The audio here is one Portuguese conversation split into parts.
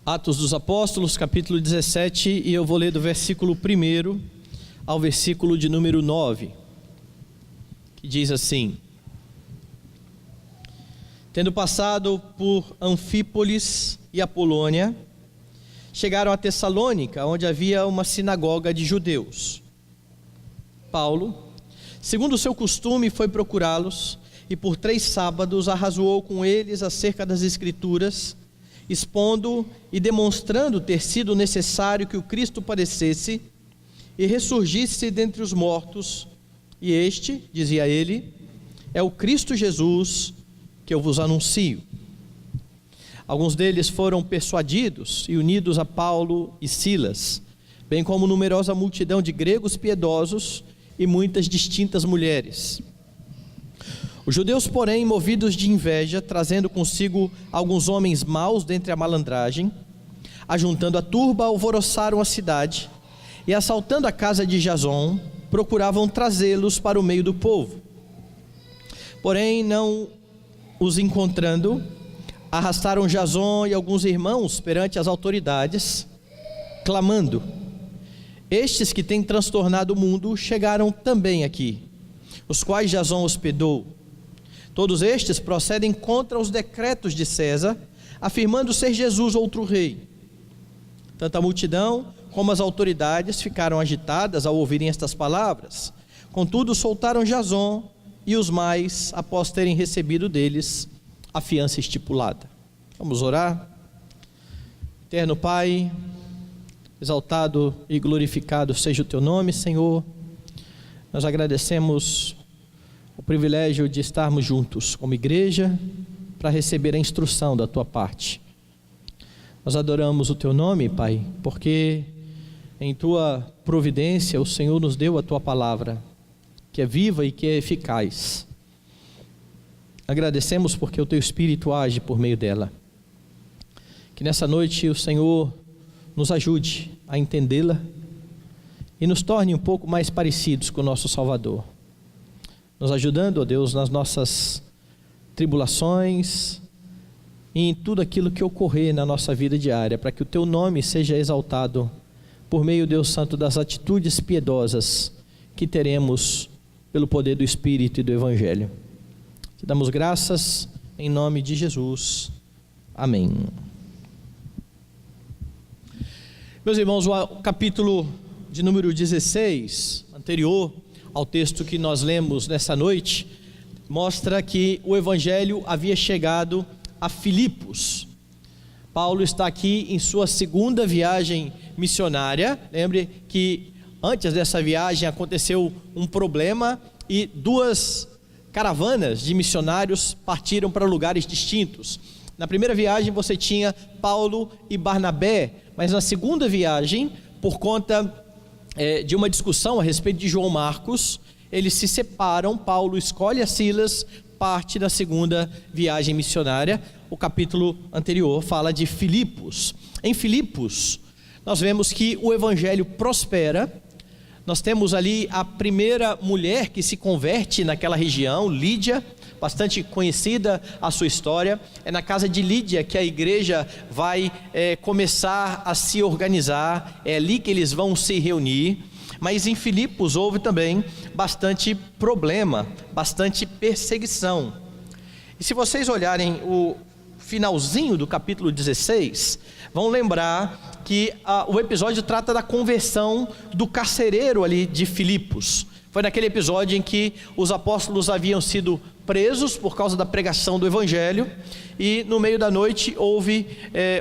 Atos dos Apóstolos, capítulo 17, e eu vou ler do versículo 1 ao versículo de número 9, que diz assim: Tendo passado por Anfípolis e Apolônia, chegaram a Tessalônica, onde havia uma sinagoga de judeus. Paulo, segundo o seu costume, foi procurá-los, e por 3 sábados arrazoou com eles acerca das Escrituras, expondo e demonstrando ter sido necessário que o Cristo padecesse e ressurgisse dentre os mortos, e este, dizia ele, é o Cristo Jesus que eu vos anuncio. Alguns deles foram persuadidos e unidos a Paulo e Silas, bem como numerosa multidão de gregos piedosos e muitas distintas mulheres. Os judeus, porém, movidos de inveja, trazendo consigo alguns homens maus dentre a malandragem, ajuntando a turba, alvoroçaram a cidade e, assaltando a casa de Jason, procuravam trazê-los para o meio do povo. Porém, não os encontrando, arrastaram Jason e alguns irmãos perante as autoridades, clamando: Estes que têm transtornado o mundo chegaram também aqui, os quais Jason hospedou. Todos estes procedem contra os decretos de César, afirmando ser Jesus outro rei. Tanto a multidão como as autoridades ficaram agitadas ao ouvirem estas palavras. Contudo, soltaram Jason e os mais, após terem recebido deles a fiança estipulada. Vamos orar? Eterno Pai, exaltado e glorificado seja o Teu nome, Senhor. Nós agradecemos o privilégio de estarmos juntos como igreja para receber a instrução da Tua parte. Nós adoramos o Teu nome, Pai, porque em Tua providência o Senhor nos deu a Tua palavra, que é viva e que é eficaz. Agradecemos porque o Teu Espírito age por meio dela. Que nessa noite o Senhor nos ajude a entendê-la e nos torne um pouco mais parecidos com o nosso Salvador, nos ajudando, ó Deus, nas nossas tribulações e em tudo aquilo que ocorrer na nossa vida diária, para que o Teu nome seja exaltado por meio, Deus Santo, das atitudes piedosas que teremos pelo poder do Espírito e do Evangelho. Te damos graças em nome de Jesus. Amém. Meus irmãos, o capítulo de número 16, anterior ao texto que nós lemos nessa noite, mostra que o Evangelho havia chegado a Filipos. Paulo está aqui em sua segunda viagem missionária. Lembre que antes dessa viagem aconteceu um problema e 2 caravanas de missionários partiram para lugares distintos. Na primeira viagem você tinha Paulo e Barnabé, mas na segunda viagem, por conta de uma discussão a respeito de João Marcos, eles se separam. Paulo escolhe a Silas, parte da segunda viagem missionária. O capítulo anterior fala de Filipos. Em Filipos nós vemos que o Evangelho prospera. Nós temos ali a primeira mulher que se converte naquela região, Lídia, bastante conhecida a sua história. É na casa de Lídia que a igreja vai começar a se organizar, é ali que eles vão se reunir. Mas em Filipos houve também bastante problema, bastante perseguição. E se vocês olharem o finalzinho do capítulo 16, vão lembrar que o episódio trata da conversão do carcereiro ali de Filipos. Foi naquele episódio em que os apóstolos haviam sido presos por causa da pregação do Evangelho, e no meio da noite houve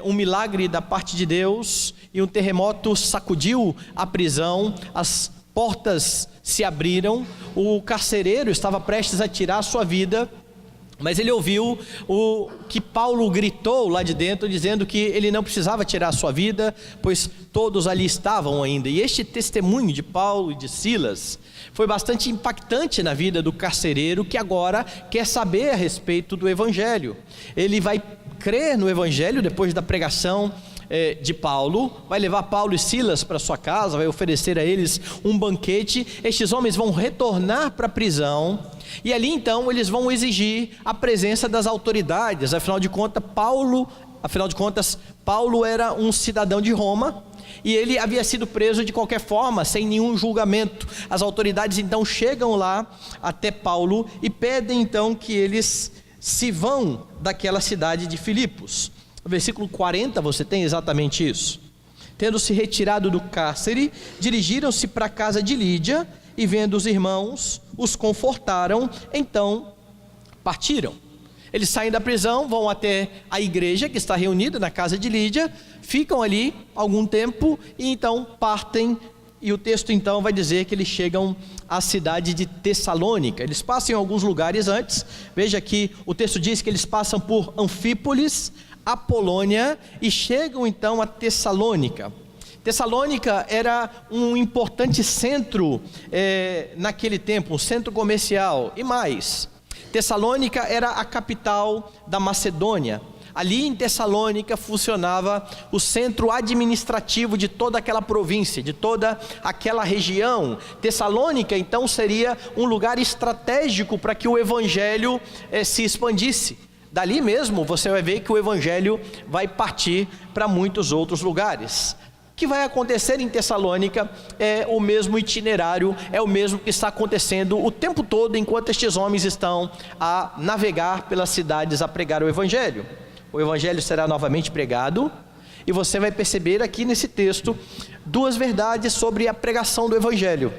um milagre da parte de Deus, e um terremoto sacudiu a prisão, as portas se abriram, o carcereiro estava prestes a tirar a sua vida, mas ele ouviu o que Paulo gritou lá de dentro, dizendo que ele não precisava tirar a sua vida, pois todos ali estavam ainda. E este testemunho de Paulo e de Silas foi bastante impactante na vida do carcereiro, que agora quer saber a respeito do Evangelho. Ele vai crer no Evangelho depois da pregação de Paulo, vai levar Paulo e Silas para sua casa, vai oferecer a eles um banquete. Estes homens vão retornar para a prisão, e ali então eles vão exigir a presença das autoridades. Afinal de contas, Paulo Afinal de contas, Paulo era um cidadão de Roma e ele havia sido preso de qualquer forma, sem nenhum julgamento. As autoridades então chegam lá até Paulo e pedem então que eles se vão daquela cidade de Filipos. No versículo 40 você tem exatamente isso. Tendo-se retirado do cárcere, dirigiram-se para a casa de Lídia e vendo os irmãos, os confortaram, então partiram. Eles saem da prisão, vão até a igreja que está reunida na casa de Lídia, ficam ali algum tempo e então partem. E o texto então vai dizer que eles chegam à cidade de Tessalônica. Eles passam em alguns lugares antes. Veja que o texto diz que eles passam por Anfípolis, Apolônia e chegam então a Tessalônica. Tessalônica era um importante centro naquele tempo, um centro comercial e mais. Tessalônica era a capital da Macedônia. Ali em Tessalônica funcionava o centro administrativo de toda aquela província, de toda aquela região. Tessalônica então seria um lugar estratégico para que o evangelho se expandisse. Dali mesmo você vai ver que o evangelho vai partir para muitos outros lugares. O que vai acontecer em Tessalônica é o mesmo itinerário, é o mesmo que está acontecendo o tempo todo enquanto estes homens estão a navegar pelas cidades a pregar o evangelho. O evangelho será novamente pregado e você vai perceber aqui nesse texto duas verdades sobre a pregação do evangelho.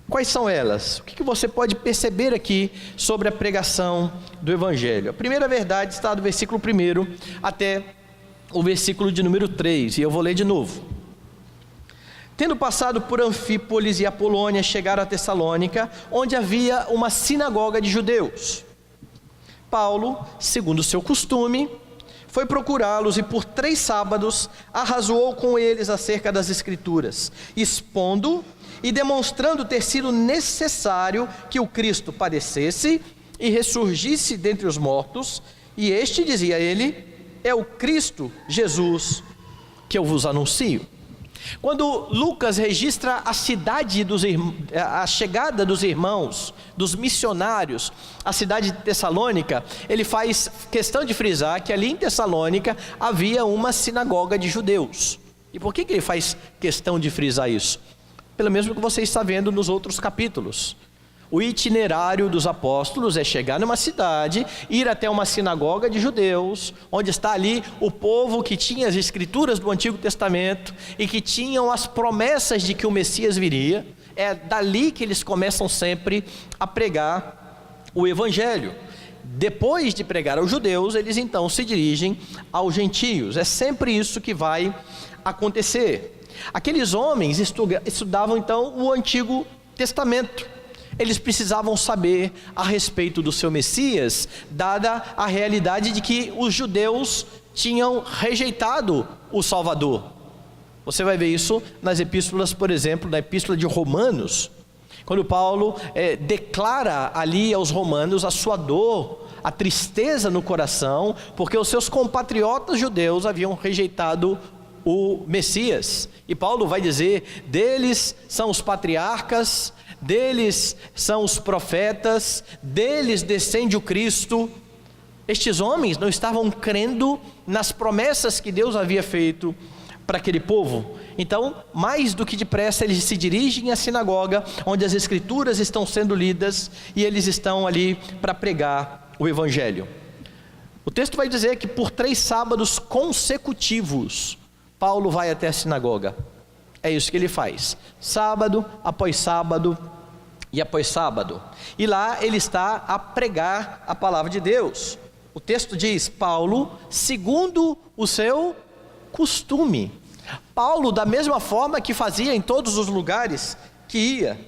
Quais são elas? O que você pode perceber aqui sobre a pregação do evangelho? A primeira verdade está do versículo 1 até o versículo de número 3, e eu vou ler de novo. Tendo passado por Anfípolis e Apolônia, chegaram a Tessalônica, onde havia uma sinagoga de judeus. Paulo, segundo o seu costume, foi procurá-los e por 3 sábados arrazoou com eles acerca das Escrituras, expondo e demonstrando ter sido necessário que o Cristo padecesse e ressurgisse dentre os mortos, e este, dizia ele, é o Cristo Jesus que eu vos anuncio. Quando Lucas registra a cidade a chegada dos irmãos, dos missionários, à cidade de Tessalônica, ele faz questão de frisar que ali em Tessalônica havia uma sinagoga de judeus. E por que ele faz questão de frisar isso? Pelo mesmo que você está vendo nos outros capítulos. O itinerário dos apóstolos é chegar numa cidade, ir até uma sinagoga de judeus, onde está ali o povo que tinha as escrituras do Antigo Testamento e que tinham as promessas de que o Messias viria. É dali que eles começam sempre a pregar o evangelho. Depois de pregar aos judeus, eles então se dirigem aos gentios. É sempre isso que vai acontecer. Aqueles homens estudavam então o Antigo Testamento. Eles precisavam saber a respeito do seu Messias, dada a realidade de que os judeus tinham rejeitado o Salvador. Você vai ver isso nas epístolas, por exemplo, na epístola de Romanos, quando Paulo declara ali aos romanos a sua dor, a tristeza no coração, porque os seus compatriotas judeus haviam rejeitado o Messias. E Paulo vai dizer, deles são os patriarcas, deles são os profetas, deles descende o Cristo. Estes homens não estavam crendo nas promessas que Deus havia feito para aquele povo. Então, mais do que depressa, eles se dirigem à sinagoga, onde as escrituras estão sendo lidas, e eles estão ali para pregar o evangelho. O texto vai dizer que por 3 sábados consecutivos, Paulo vai até a sinagoga. É isso que ele faz, sábado após sábado e após sábado, e lá ele está a pregar a palavra de Deus. O texto diz, Paulo, segundo o seu costume. Paulo, da mesma forma que fazia em todos os lugares que ia,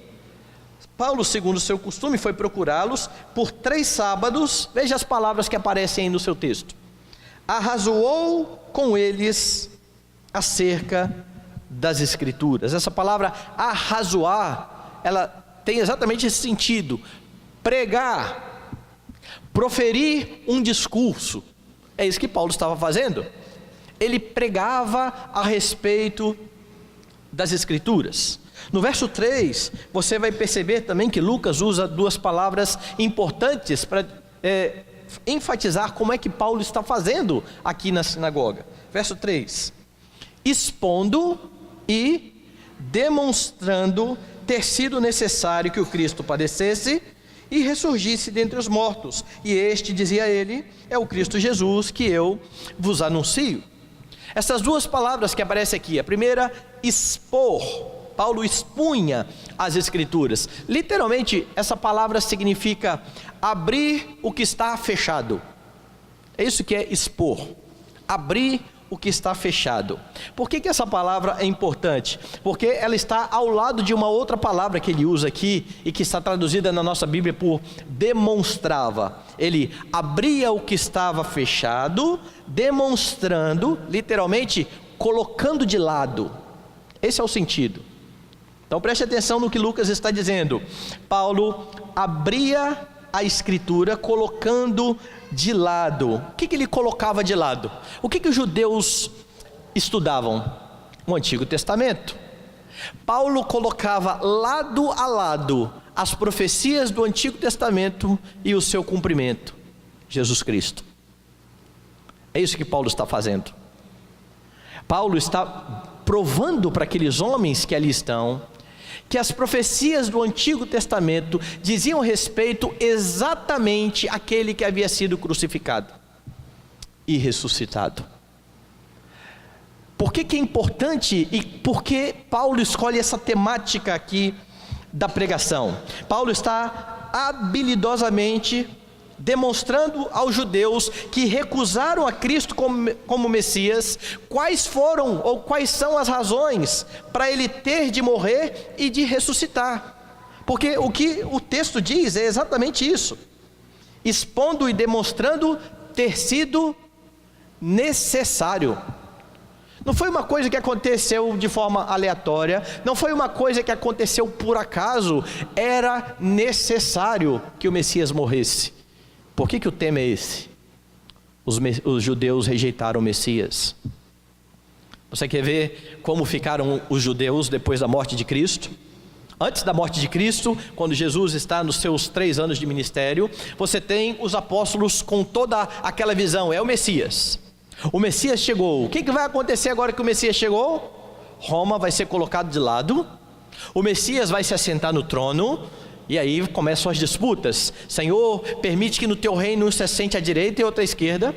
Paulo, segundo o seu costume, foi procurá-los por 3 sábados, veja as palavras que aparecem aí no seu texto, arrazoou com eles acerca das Escrituras. Essa palavra arrazoar, ela tem exatamente esse sentido, pregar, proferir um discurso. É isso que Paulo estava fazendo. Ele pregava a respeito das Escrituras. No verso 3, você vai perceber também que Lucas usa 2 palavras importantes para enfatizar como é que Paulo está fazendo aqui na sinagoga. Verso 3: expondo e demonstrando ter sido necessário que o Cristo padecesse e ressurgisse dentre os mortos, e este, dizia ele, é o Cristo Jesus que eu vos anuncio. Essas duas palavras que aparecem aqui, a primeira, expor. Paulo expunha as Escrituras. Literalmente, essa palavra significa abrir o que está fechado. É isso que é expor, abrir o que está fechado. Por que essa palavra é importante? Porque ela está ao lado de uma outra palavra que ele usa aqui, e que está traduzida na nossa Bíblia por demonstrava. Ele abria o que estava fechado, demonstrando, literalmente, colocando de lado. Esse é o sentido. Então preste atenção no que Lucas está dizendo. Paulo abria a Escritura colocando de lado. O que ele colocava de lado? O que os judeus estudavam? O Antigo Testamento. Paulo colocava lado a lado as profecias do Antigo Testamento e o seu cumprimento, Jesus Cristo. É isso que Paulo está fazendo. Paulo está provando para aqueles homens que ali estão, que as profecias do Antigo Testamento diziam respeito exatamente àquele que havia sido crucificado e ressuscitado. Por que é importante e por que Paulo escolhe essa temática aqui da pregação? Paulo está habilidosamente demonstrando aos judeus que recusaram a Cristo como Messias, quais foram ou quais são as razões para ele ter de morrer e de ressuscitar. Porque o que o texto diz é exatamente isso: expondo e demonstrando ter sido necessário. Não foi uma coisa que aconteceu de forma aleatória, não foi uma coisa que aconteceu por acaso, era necessário que o Messias morresse. Por que o tema é esse? Os judeus rejeitaram o Messias. Você quer ver como ficaram os judeus depois da morte de Cristo? Antes da morte de Cristo, quando Jesus está nos seus 3 anos de ministério, você tem os apóstolos com toda aquela visão: é o Messias. O Messias chegou. O que vai acontecer agora que o Messias chegou? Roma vai ser colocado de lado, o Messias vai se assentar no trono, e aí começam as disputas. Senhor, permite que no teu reino se assente à direita e outra à esquerda.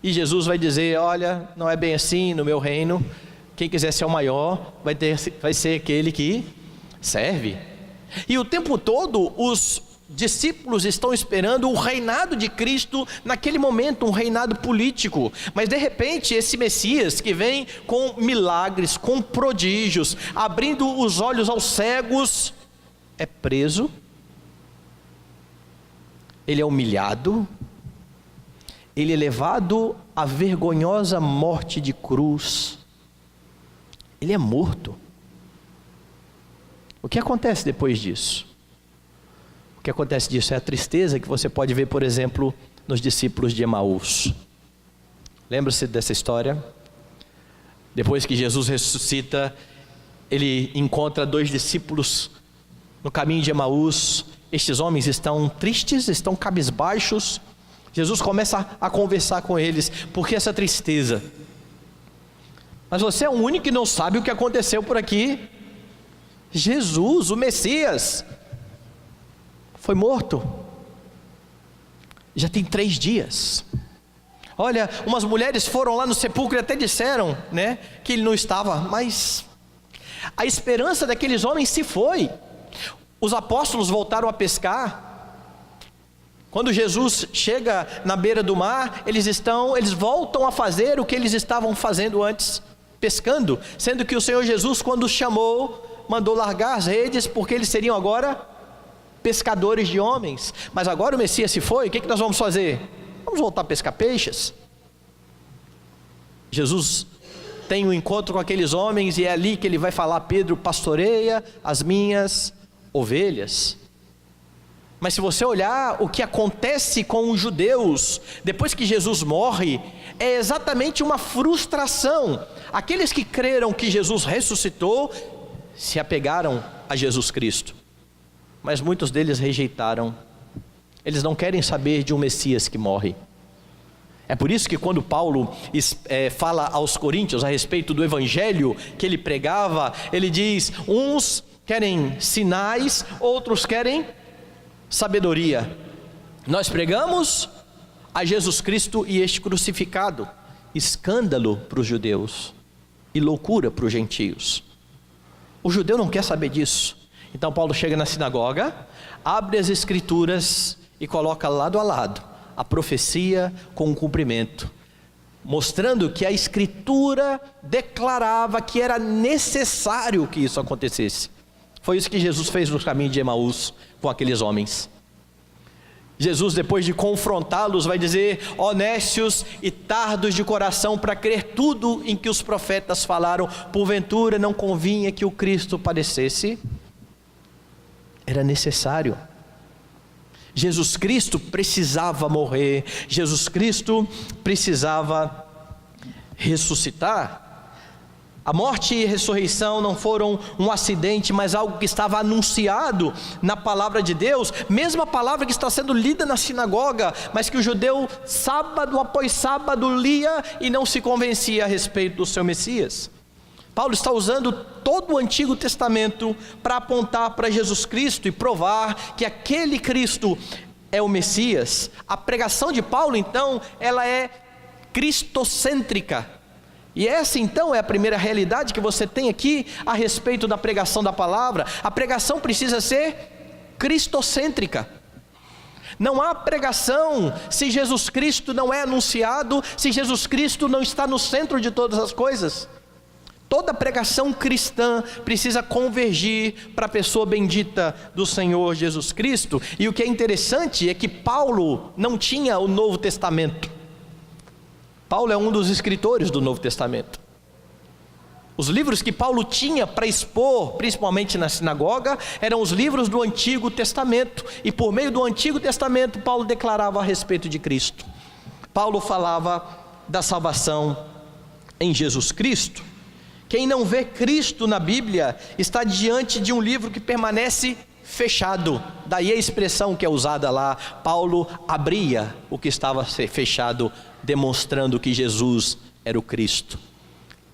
E Jesus vai dizer: olha, não é bem assim no meu reino. Quem quiser ser o maior vai ser aquele que serve. E o tempo todo os discípulos estão esperando o reinado de Cristo naquele momento, um reinado político. Mas de repente esse Messias que vem com milagres, com prodígios, abrindo os olhos aos cegos, é preso, ele é humilhado, ele é levado à vergonhosa morte de cruz, ele é morto. O que acontece depois disso? O que acontece disso é a tristeza que você pode ver, por exemplo, nos discípulos de Emaús. Lembra-se dessa história? Depois que Jesus ressuscita, ele encontra 2 discípulos no caminho de Emaús. Estes homens estão tristes, estão cabisbaixos. Jesus começa a conversar com eles. Por que essa tristeza? Mas você é o único que não sabe o que aconteceu por aqui. Jesus, o Messias, foi morto. Já tem 3 dias. Olha, umas mulheres foram lá no sepulcro e até disseram, né, que ele não estava. Mas a esperança daqueles homens se foi. Os apóstolos voltaram a pescar. Quando Jesus chega na beira do mar, eles voltam a fazer o que eles estavam fazendo antes, pescando, sendo que o Senhor Jesus, quando os chamou, mandou largar as redes, porque eles seriam agora pescadores de homens. Mas agora o Messias se foi, o que nós vamos fazer? Vamos voltar a pescar peixes. Jesus tem um encontro com aqueles homens, e é ali que ele vai falar: Pedro, pastoreia as minhas ovelhas. Mas se você olhar o que acontece com os judeus depois que Jesus morre, é exatamente uma frustração. Aqueles que creram que Jesus ressuscitou se apegaram a Jesus Cristo, mas muitos deles rejeitaram. eles não querem saber de um Messias que morre. É por isso que quando Paulo fala aos coríntios a respeito do evangelho que ele pregava, ele diz: uns querem sinais, outros querem sabedoria. Nós pregamos a Jesus Cristo e este crucificado, escândalo para os judeus e loucura para os gentios. O judeu não quer saber disso. Então Paulo chega na sinagoga, abre as escrituras e coloca lado a lado a profecia com o cumprimento, mostrando que a escritura declarava que era necessário que isso acontecesse. Foi isso que Jesus fez no caminho de Emaús com aqueles homens. Jesus, depois de confrontá-los, vai dizer: ó nécios e tardos de coração para crer tudo em que os profetas falaram, porventura não convinha que o Cristo padecesse? Era necessário. Jesus Cristo precisava morrer, Jesus Cristo precisava ressuscitar. A morte e a ressurreição não foram um acidente, mas algo que estava anunciado na palavra de Deus, mesma palavra que está sendo lida na sinagoga, mas que o judeu sábado após sábado lia e não se convencia a respeito do seu Messias. Paulo está usando todo o Antigo Testamento para apontar para Jesus Cristo e provar que aquele Cristo é o Messias. A pregação de Paulo, então, ela é cristocêntrica. E essa então é a primeira realidade que você tem aqui a respeito da pregação da palavra. A pregação precisa ser cristocêntrica. Não há pregação se Jesus Cristo não é anunciado, se Jesus Cristo não está no centro de todas as coisas. Toda pregação cristã precisa convergir para a pessoa bendita do Senhor Jesus Cristo. E o que é interessante é que Paulo não tinha o Novo Testamento. Paulo é um dos escritores do Novo Testamento. Os livros que Paulo tinha para expor, principalmente na sinagoga, eram os livros do Antigo Testamento. E por meio do Antigo Testamento, Paulo declarava a respeito de Cristo. Paulo falava da salvação em Jesus Cristo. Quem não vê Cristo na Bíblia está diante de um livro que permanece fechado. Daí a expressão que é usada lá: Paulo abria o que estava fechado, demonstrando que Jesus era o Cristo.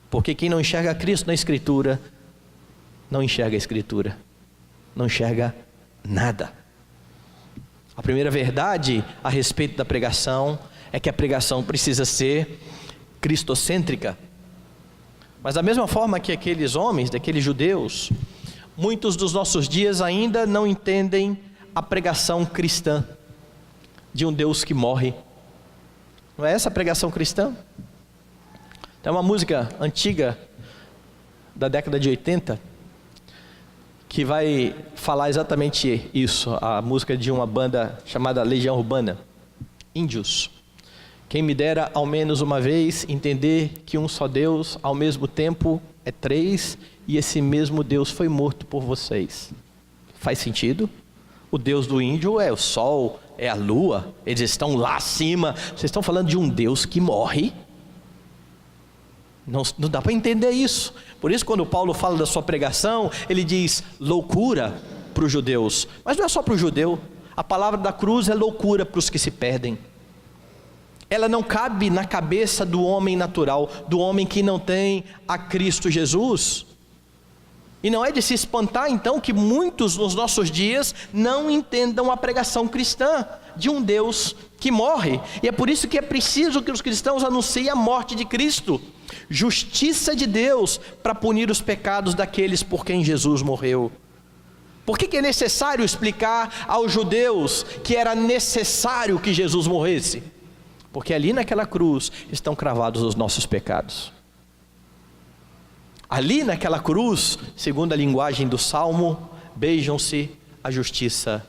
Porque quem não enxerga Cristo na Escritura, não enxerga a Escritura, não enxerga nada. A primeira verdade a respeito da pregação é que a pregação precisa ser cristocêntrica. Mas da mesma forma que aqueles homens, daqueles judeus, muitos dos nossos dias ainda não entendem a pregação cristã de um Deus que morre. Não é essa a pregação cristã? Tem uma música antiga da década de 80 que vai falar exatamente isso. A música de uma banda chamada Legião Urbana, Índios. Quem me dera ao menos uma vez entender que um só Deus ao mesmo tempo é três, e esse mesmo Deus foi morto por vocês. Faz sentido? O Deus do índio é o sol, é a lua, eles estão lá acima. Vocês estão falando de um Deus que morre? Não dá para entender isso. Por isso, quando Paulo fala da sua pregação, ele diz loucura para os judeus. Mas não é só para o judeu. A palavra da cruz é loucura para os que se perdem. Ela não cabe na cabeça do homem natural, do homem que não tem a Cristo Jesus. E não é de se espantar então que muitos nos nossos dias não entendam a pregação cristã de um Deus que morre. E é por isso que é preciso que os cristãos anunciem a morte de Cristo, justiça de Deus para punir os pecados daqueles por quem Jesus morreu. Por que é necessário explicar aos judeus que era necessário que Jesus morresse? Porque ali naquela cruz estão cravados os nossos pecados. Ali naquela cruz, segundo a linguagem do Salmo, beijam-se a justiça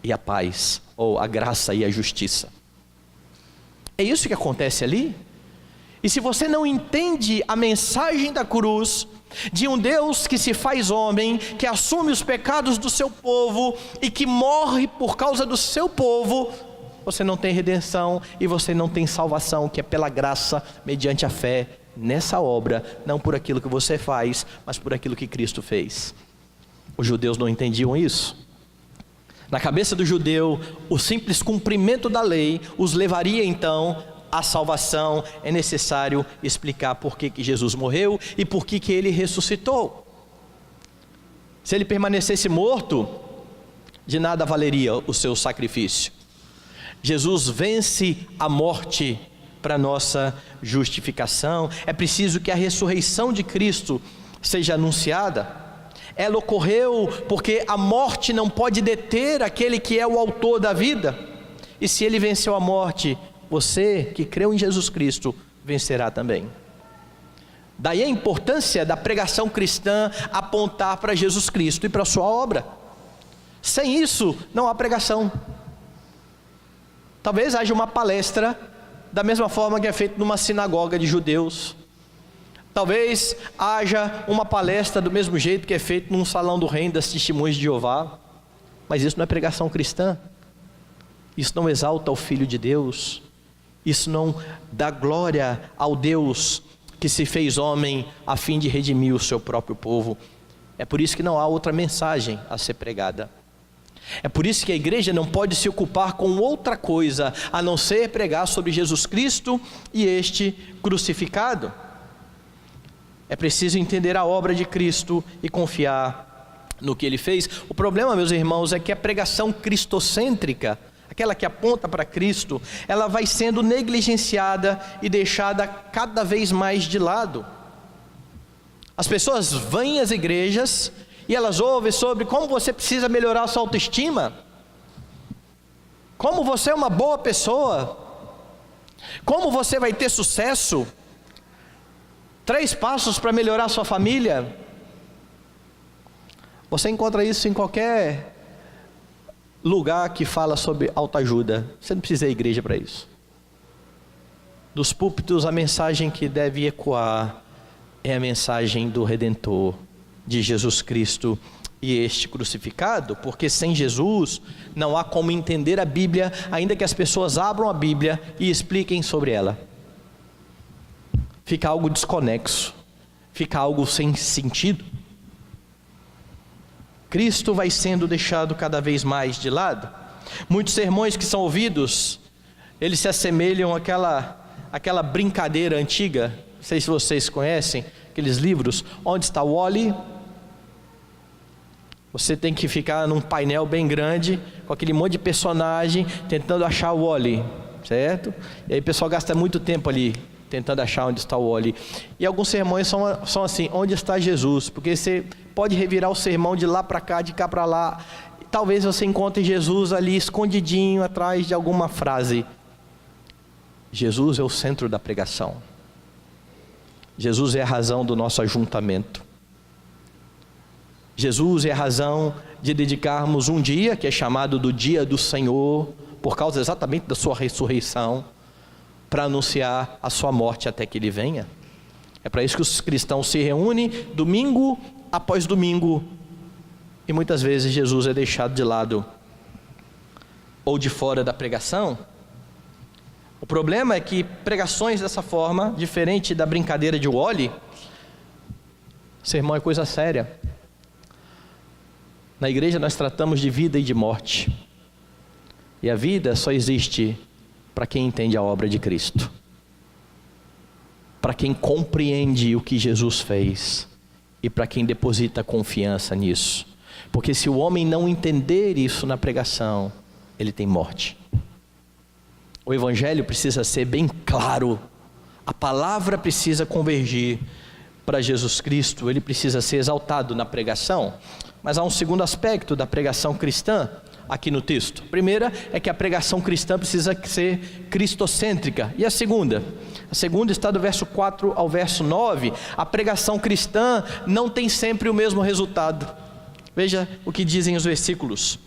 e a paz, ou a graça e a justiça. É isso que acontece ali. E se você não entende a mensagem da cruz, de um Deus que se faz homem, que assume os pecados do seu povo e que morre por causa do seu povo, você não tem redenção e você não tem salvação, que é pela graça, mediante a fé nessa obra, não por aquilo que você faz, mas por aquilo que Cristo fez. Os judeus não entendiam isso. Na cabeça do judeu, o simples cumprimento da lei os levaria então à salvação. É necessário explicar por que Jesus morreu e por que ele ressuscitou. Se ele permanecesse morto, de nada valeria o seu sacrifício. Jesus vence a morte para nossa justificação. É preciso que a ressurreição de Cristo seja anunciada. Ela ocorreu porque a morte não pode deter aquele que é o autor da vida. E se ele venceu a morte, você que creu em Jesus Cristo vencerá também. Daí a importância da pregação cristã apontar para Jesus Cristo e para a sua obra. Sem isso, não há pregação. Talvez haja uma palestra da mesma forma que é feito numa sinagoga de judeus. Talvez haja uma palestra do mesmo jeito que é feito num salão do reino das testemunhas de Jeová. Mas isso não é pregação cristã. Isso não exalta o Filho de Deus. Isso não dá glória ao Deus que se fez homem a fim de redimir o seu próprio povo. É por isso que não há outra mensagem a ser pregada. É por isso que a igreja não pode se ocupar com outra coisa a não ser pregar sobre Jesus Cristo e este crucificado. É preciso entender a obra de Cristo e confiar no que Ele fez. O problema, meus irmãos, é que a pregação cristocêntrica, aquela que aponta para Cristo, ela vai sendo negligenciada e deixada cada vez mais de lado. As pessoas vêm às igrejas e elas ouvem sobre como você precisa melhorar a sua autoestima, como você é uma boa pessoa, como você vai ter sucesso, 3 passos para melhorar a sua família. Você encontra isso em qualquer lugar que fala sobre autoajuda. Você não precisa ir à igreja para isso. Dos púlpitos, a mensagem que deve ecoar é a mensagem do Redentor, de Jesus Cristo e este crucificado, porque sem Jesus não há como entender a Bíblia, ainda que as pessoas abram a Bíblia e expliquem sobre ela. Fica algo desconexo, fica algo sem sentido. Cristo vai sendo deixado cada vez mais de lado. Muitos sermões que são ouvidos, eles se assemelham àquela brincadeira antiga. Não sei se vocês conhecem aqueles livros, Onde Está o Wally? Você tem que ficar num painel bem grande, com aquele monte de personagem, tentando achar o Wally, certo? E aí o pessoal gasta muito tempo ali, tentando achar onde está o Wally. E alguns sermões são assim, onde está Jesus? Porque você pode revirar o sermão de lá para cá, de cá para lá. Talvez você encontre Jesus ali escondidinho atrás de alguma frase. Jesus é o centro da pregação. Jesus é a razão do nosso ajuntamento. Jesus é a razão de dedicarmos um dia, que é chamado do dia do Senhor, por causa exatamente da sua ressurreição, para anunciar a sua morte até que Ele venha. É para isso que os cristãos se reúnem domingo após domingo, e muitas vezes Jesus é deixado de lado ou de fora da pregação. O problema é que pregações dessa forma, diferente da brincadeira de Wally, sermão é coisa séria. Na igreja nós tratamos de vida e de morte, e a vida só existe para quem entende a obra de Cristo, para quem compreende o que Jesus fez e para quem deposita confiança nisso. Porque se o homem não entender isso na pregação, ele tem morte. O evangelho precisa ser bem claro, a palavra precisa convergir para Jesus Cristo, ele precisa ser exaltado na pregação. Mas há um segundo aspecto da pregação cristã aqui no texto. A primeira é que a pregação cristã precisa ser cristocêntrica. E a segunda? A segunda está do verso 4 ao verso 9. A pregação cristã não tem sempre o mesmo resultado. Veja o que dizem os versículos.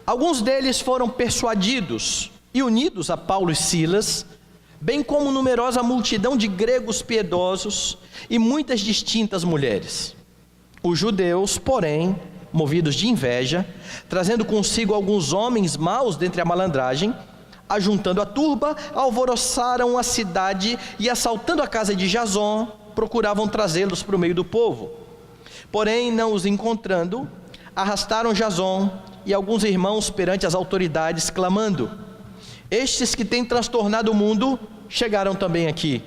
Alguns deles foram persuadidos e unidos a Paulo e Silas, bem como numerosa multidão de gregos piedosos e muitas distintas mulheres. Os judeus, porém, movidos de inveja, trazendo consigo alguns homens maus dentre a malandragem, ajuntando a turba, alvoroçaram a cidade e, assaltando a casa de Jasón, procuravam trazê-los para o meio do povo. Porém, não os encontrando, arrastaram Jason e alguns irmãos perante as autoridades, clamando: estes que têm transtornado o mundo chegaram também aqui,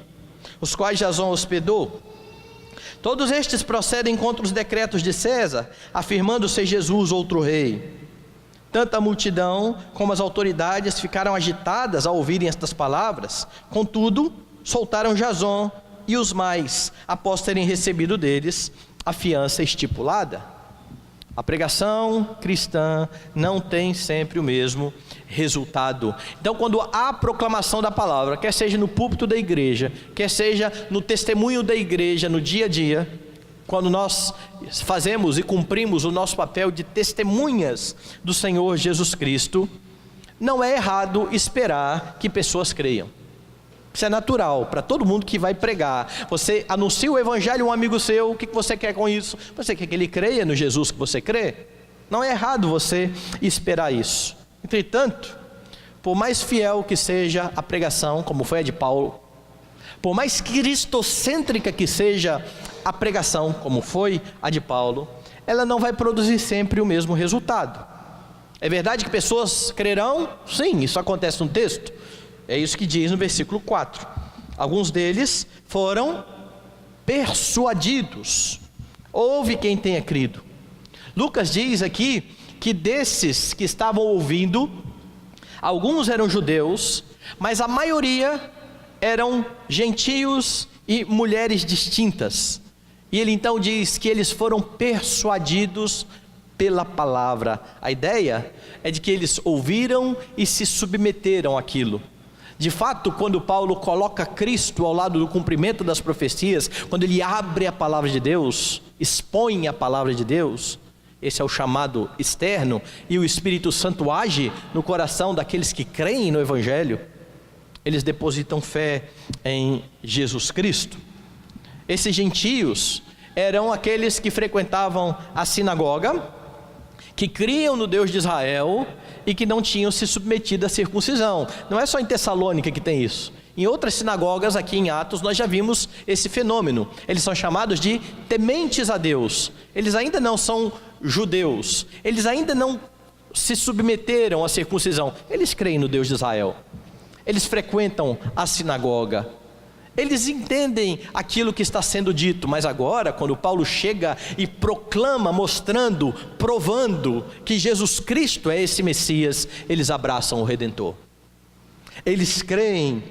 os quais Jason hospedou. Todos estes procedem contra os decretos de César, afirmando ser Jesus outro rei. Tanto a multidão como as autoridades ficaram agitadas ao ouvirem estas palavras. Contudo, soltaram Jason e os mais, após terem recebido deles a fiança estipulada. A pregação cristã não tem sempre o mesmo resultado. Então, quando há a proclamação da palavra, quer seja no púlpito da igreja, quer seja no testemunho da igreja, no dia a dia, quando nós fazemos e cumprimos o nosso papel de testemunhas do Senhor Jesus Cristo, não é errado esperar que pessoas creiam. Isso é natural para todo mundo que vai pregar. Você anuncia o evangelho a um amigo seu, o que você quer com isso? Você quer que ele creia no Jesus que você crê? Não é errado você esperar isso. Entretanto, por mais fiel que seja a pregação, como foi a de Paulo, por mais cristocêntrica que seja a pregação, como foi a de Paulo, ela não vai produzir sempre o mesmo resultado. É verdade que pessoas crerão? Sim, isso acontece no texto. É isso que diz no versículo 4. Alguns deles foram persuadidos. Houve quem tenha crido. Lucas diz aqui que desses que estavam ouvindo, alguns eram judeus, mas a maioria eram gentios e mulheres distintas. E ele então diz que eles foram persuadidos pela palavra. A ideia é de que eles ouviram e se submeteram àquilo. De fato, quando Paulo coloca Cristo ao lado do cumprimento das profecias, quando ele abre a palavra de Deus, expõe a palavra de Deus, esse é o chamado externo, e o Espírito Santo age no coração daqueles que creem no Evangelho, eles depositam fé em Jesus Cristo. Esses gentios eram aqueles que frequentavam a sinagoga, que criam no Deus de Israel e que não tinham se submetido à circuncisão. Não é só em Tessalônica que tem isso. Em outras sinagogas aqui em Atos nós já vimos esse fenômeno. Eles são chamados de tementes a Deus. Eles ainda não são judeus. Eles ainda não se submeteram à circuncisão. Eles creem no Deus de Israel. Eles frequentam a sinagoga. Eles entendem aquilo que está sendo dito, mas agora, quando Paulo chega e proclama, mostrando, provando que Jesus Cristo é esse Messias, eles abraçam o Redentor. Eles creem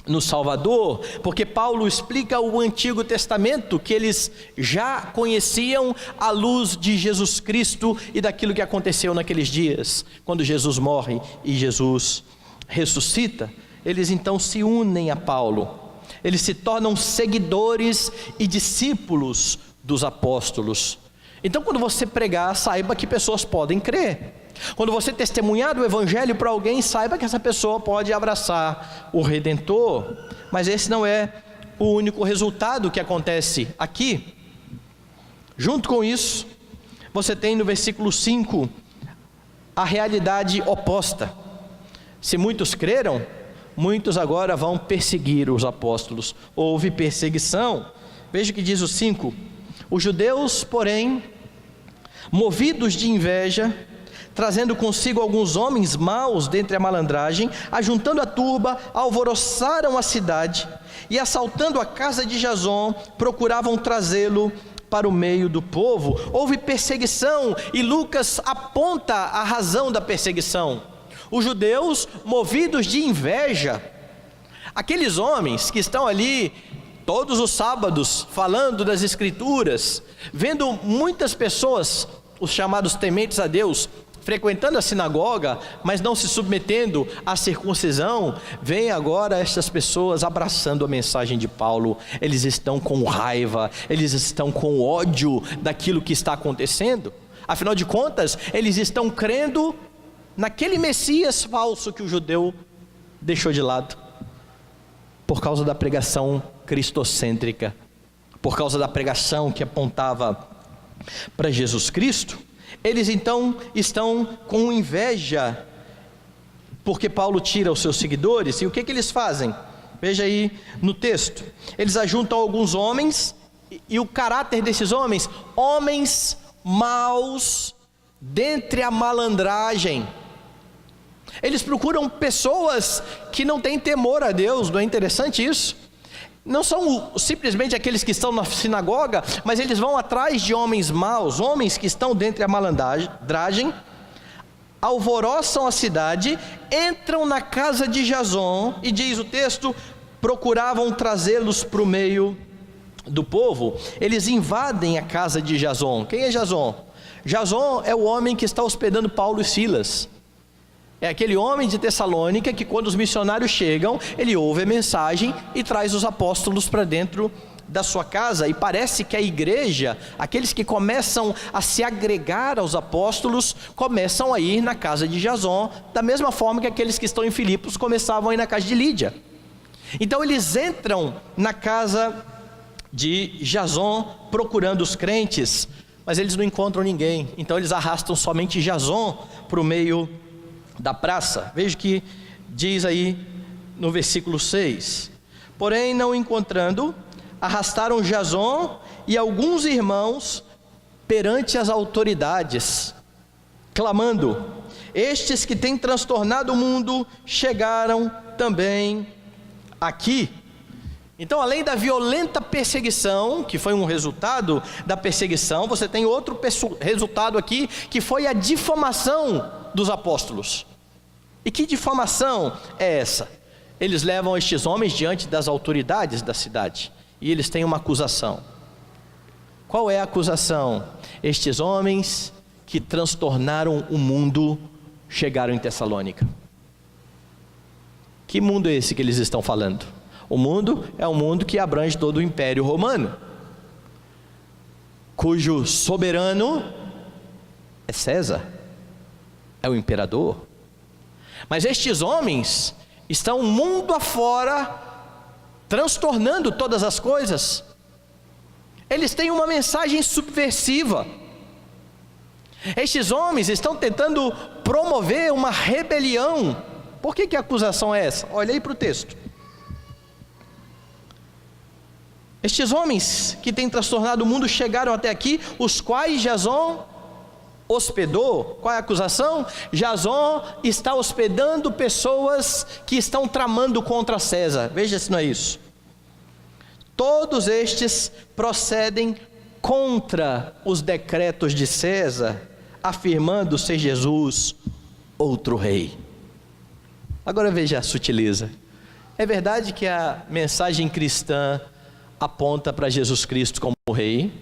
no Salvador, porque Paulo explica o Antigo Testamento, que eles já conheciam à luz de Jesus Cristo e daquilo que aconteceu naqueles dias, quando Jesus morre e Jesus ressuscita. Eles então se unem a Paulo. Eles se tornam seguidores e discípulos dos apóstolos. Então, quando você pregar, saiba que pessoas podem crer. Quando você testemunhar do Evangelho para alguém, saiba que essa pessoa pode abraçar o Redentor. Mas esse não é o único resultado que acontece aqui. Junto com isso, você tem no versículo 5 a realidade oposta. Se muitos creram, muitos agora vão perseguir os apóstolos. Houve perseguição. Veja o que diz o 5. Os judeus, porém, movidos de inveja, trazendo consigo alguns homens maus dentre a malandragem, ajuntando a turba, alvoroçaram a cidade e, assaltando a casa de Jason, procuravam trazê-lo para o meio do povo. Houve perseguição e Lucas aponta a razão da perseguição. Os judeus, movidos de inveja, aqueles homens que estão ali todos os sábados falando das Escrituras, vendo muitas pessoas, os chamados tementes a Deus, frequentando a sinagoga, mas não se submetendo à circuncisão, vem agora estas pessoas abraçando a mensagem de Paulo. Eles estão com raiva, eles estão com ódio daquilo que está acontecendo. Afinal de contas, eles estão crendo naquele Messias falso que o judeu deixou de lado, por causa da pregação cristocêntrica, por causa da pregação que apontava para Jesus Cristo. Eles então estão com inveja, porque Paulo tira os seus seguidores. E o que eles fazem? Veja aí no texto. Eles ajuntam alguns homens E o caráter desses homens? Homens maus dentre a malandragem. Eles procuram pessoas que não têm temor a Deus. Não é interessante isso? Não são simplesmente aqueles que estão na sinagoga, mas eles vão atrás de homens maus, homens que estão dentre a malandragem, alvoroçam a cidade, entram na casa de Jason, e diz o texto, procuravam trazê-los para o meio do povo. Eles invadem a casa de Jason. Quem é Jason? Jason é o homem que está hospedando Paulo e Silas. É aquele homem de Tessalônica que, quando os missionários chegam, ele ouve a mensagem e traz os apóstolos para dentro da sua casa. E parece que a igreja, aqueles que começam a se agregar aos apóstolos, começam a ir na casa de Jason, da mesma forma que aqueles que estão em Filipos começavam a ir na casa de Lídia. Então eles entram na casa de Jason procurando os crentes, mas eles não encontram ninguém. Então eles arrastam somente Jason para o meio da praça. Veja que diz aí no versículo 6: porém, não encontrando, arrastaram Jason e alguns irmãos perante as autoridades, clamando: estes que têm transtornado o mundo chegaram também aqui. Então, além da violenta perseguição, que foi um resultado da perseguição, você tem outro resultado aqui, que foi a difamação dos apóstolos. E que difamação é essa? Eles levam estes homens diante das autoridades da cidade, e eles têm uma acusação. Qual é a acusação? Estes homens que transtornaram o mundo chegaram em Tessalônica. Que mundo é esse que eles estão falando? O mundo é um mundo que abrange todo o Império Romano, cujo soberano é César, é o imperador. Mas estes homens estão mundo afora, transtornando todas as coisas. Eles têm uma mensagem subversiva. Estes homens estão tentando promover uma rebelião. Por que a acusação é essa? Olha aí para o texto. Estes homens que têm transtornado o mundo chegaram até aqui, os quais Jason hospedou. Qual é a acusação? Jason está hospedando pessoas que estão tramando contra César. Veja se não é isso. Todos estes procedem contra os decretos de César, afirmando ser Jesus outro rei. Agora veja a sutileza. É verdade que a mensagem cristã aponta para Jesus Cristo como rei?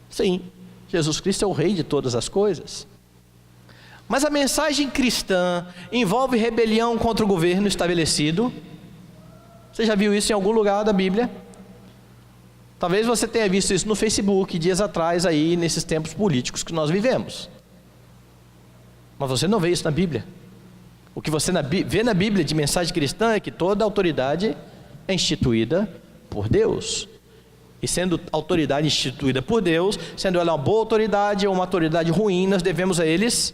Sim, Jesus Cristo é o rei de todas as coisas. Mas a mensagem cristã envolve rebelião contra o governo estabelecido. Você já viu isso em algum lugar da Bíblia? Talvez você tenha visto isso no Facebook dias atrás aí, nesses tempos políticos que nós vivemos. Mas você não vê isso na Bíblia. O que você vê na Bíblia de mensagem cristã é que toda autoridade é instituída por Deus. E sendo autoridade instituída por Deus, sendo ela uma boa autoridade ou uma autoridade ruim, nós devemos a eles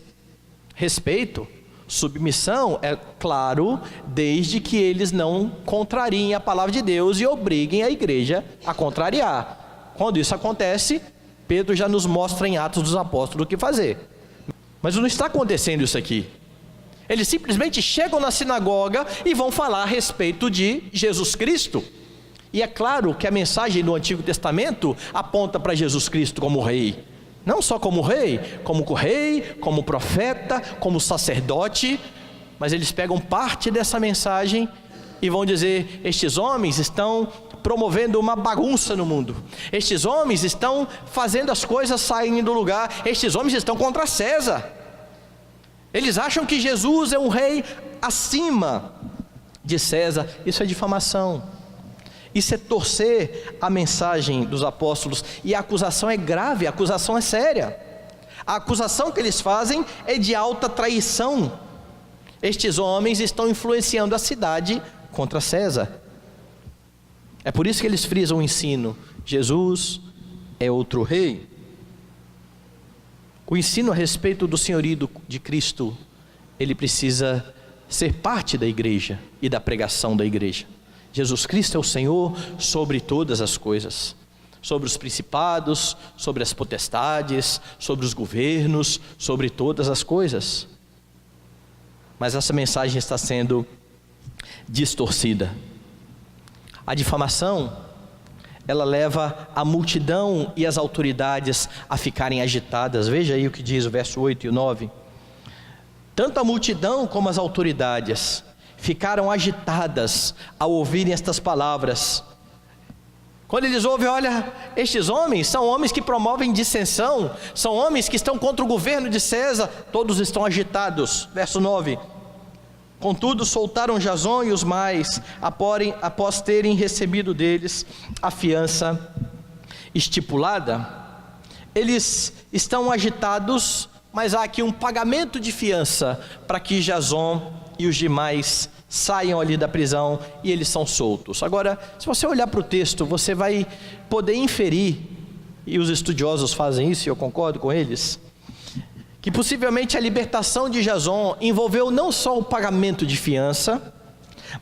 respeito, submissão, é claro, desde que eles não contrariem a palavra de Deus e obriguem a igreja a contrariar. Quando isso acontece, Pedro já nos mostra em Atos dos Apóstolos o que fazer. Mas não está acontecendo isso aqui. Eles simplesmente chegam na sinagoga e vão falar a respeito de Jesus Cristo. E é claro que a mensagem do Antigo Testamento aponta para Jesus Cristo como rei. Não só como rei, como profeta, como sacerdote. Mas eles pegam parte dessa mensagem e vão dizer: estes homens estão promovendo uma bagunça no mundo. Estes homens estão fazendo as coisas saírem do lugar. Estes homens estão contra César. Eles acham que Jesus é um rei acima de César. Isso é difamação. Isso é torcer a mensagem dos apóstolos. E a acusação é grave, a acusação é séria. A acusação que eles fazem é de alta traição. Estes homens estão influenciando a cidade contra César. É por isso que eles frisam o ensino: Jesus é outro rei. O ensino a respeito do senhorio de Cristo, ele precisa ser parte da igreja e da pregação da igreja. Jesus Cristo é o Senhor sobre todas as coisas. sobre os principados, sobre as potestades, sobre os governos, sobre todas as coisas. Mas essa mensagem está sendo distorcida. A difamação, ela leva a multidão e as autoridades a ficarem agitadas. Veja aí o que diz o verso 8 e o 9. Tanto a multidão como as autoridades ficaram agitadas ao ouvirem estas palavras. Quando eles ouvem, olha, estes homens são homens que promovem dissensão, são homens que estão contra o governo de César, todos estão agitados. Verso 9. Contudo, soltaram Jason e os mais, após terem recebido deles a fiança estipulada. Eles estão agitados, mas há aqui um pagamento de fiança para que Jason e os demais saiam ali da prisão e eles são soltos. Agora, se você olhar para o texto, você vai poder inferir, e os estudiosos fazem isso e eu concordo com eles, que possivelmente a libertação de Jason envolveu não só o pagamento de fiança,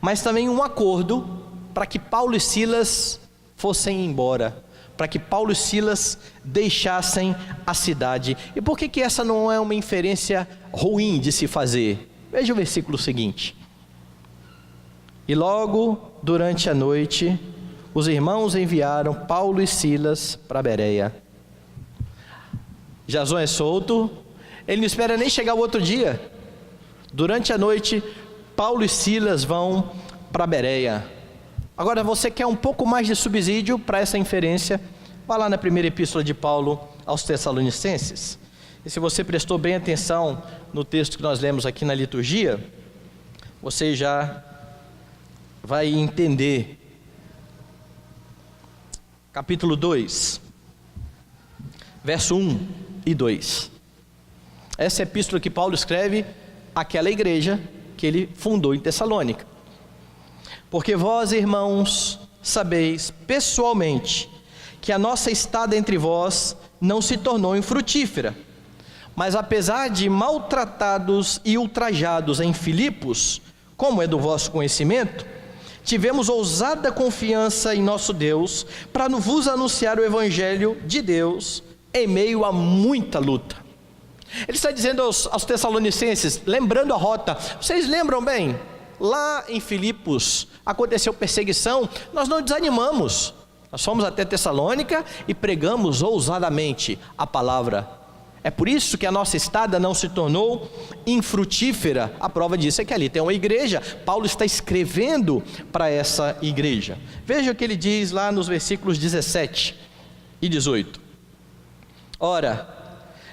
mas também um acordo para que Paulo e Silas fossem embora, para que Paulo e Silas deixassem a cidade. E por que essa não é uma inferência ruim de se fazer? Veja o versículo seguinte. E logo durante a noite, os irmãos enviaram Paulo e Silas para Bereia. Jason é solto, ele não espera nem chegar o outro dia. Durante a noite, Paulo e Silas vão para Bereia. Agora, você quer um pouco mais de subsídio para essa inferência? Vá lá na primeira epístola de Paulo aos Tessalonicenses. E se você prestou bem atenção no texto que nós lemos aqui na liturgia, você já vai entender. Capítulo 2, verso 1 e 2. Essa é a epístola que Paulo escreve àquela igreja que ele fundou em Tessalônica. Porque vós, irmãos, sabeis pessoalmente que a nossa estada entre vós não se tornou infrutífera, mas apesar de maltratados e ultrajados em Filipos, como é do vosso conhecimento, tivemos ousada confiança em nosso Deus para vos anunciar o Evangelho de Deus em meio a muita luta. Ele está dizendo aos Tessalonicenses, lembrando a rota, vocês lembram bem? Lá em Filipos aconteceu perseguição, nós não desanimamos, nós fomos até Tessalônica e pregamos ousadamente a palavra. É por isso que a nossa estada não se tornou infrutífera. A prova disso é que ali tem uma igreja. Paulo está escrevendo para essa igreja. Veja o que ele diz lá nos versículos 17 e 18. Ora,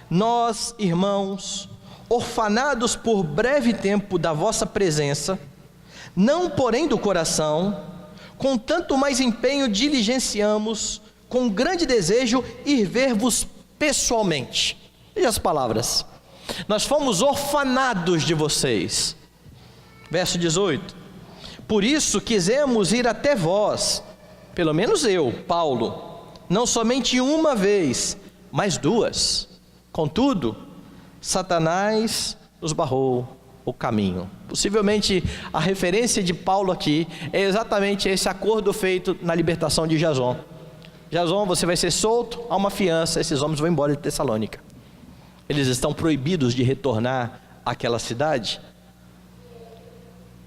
nós, irmãos, orfanados por breve tempo da vossa presença, não porém do coração, com tanto mais empenho diligenciamos, com grande desejo, ir ver-vos pessoalmente. Veja as palavras. Nós fomos orfanados de vocês. Verso 18. Por isso quisemos ir até vós, pelo menos eu, Paulo, não somente uma vez, mas duas. Contudo, Satanás nos barrou o caminho. Possivelmente a referência de Paulo aqui é exatamente esse acordo feito na libertação de Jason. Jason, você vai ser solto, há uma fiança, esses homens vão embora de Tessalônica. Eles estão proibidos de retornar àquela cidade.